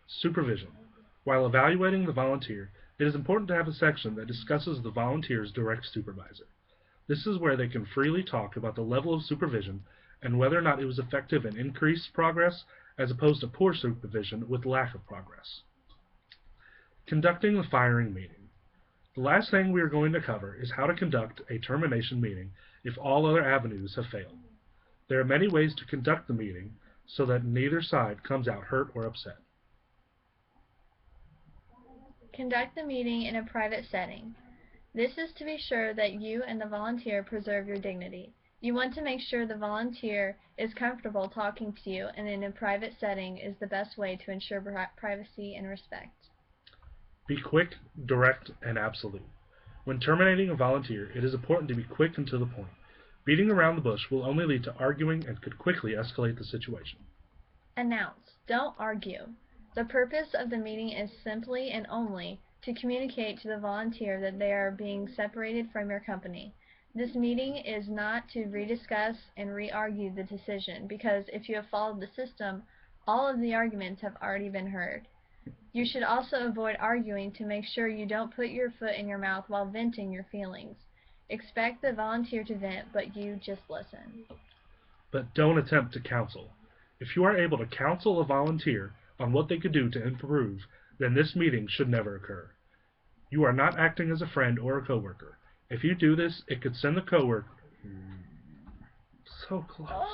Supervision. While evaluating the volunteer, it is important to have a section that discusses the volunteer's direct supervisor. This is where they can freely talk about the level of supervision and whether or not it was effective and increased progress as opposed to poor supervision with lack of progress. Conducting the firing meeting. The last thing we are going to cover is how to conduct a termination meeting if all other avenues have failed. There are many ways to conduct the meeting so that neither side comes out hurt or upset. Conduct the meeting in a private setting. This is to be sure that you and the volunteer preserve your dignity. You want to make sure the volunteer is comfortable talking to you, and in a private setting is the best way to ensure privacy and respect. Be quick, direct, and absolute. When terminating a volunteer, it is important to be quick and to the point. Beating around the bush will only lead to arguing and could quickly escalate the situation. Announce. Don't argue. The purpose of the meeting is simply and only to communicate to the volunteer that they are being separated from your company. This meeting is not to rediscuss and re-argue the decision, because if you have followed the system, all of the arguments have already been heard. You should also avoid arguing to make sure you don't put your foot in your mouth while venting your feelings. Expect the volunteer to vent, but you just listen. But don't attempt to counsel. If you are able to counsel a volunteer on what they could do to improve, then this meeting should never occur. You are not acting as a friend or a coworker. If you do this, it could send the coworker so close.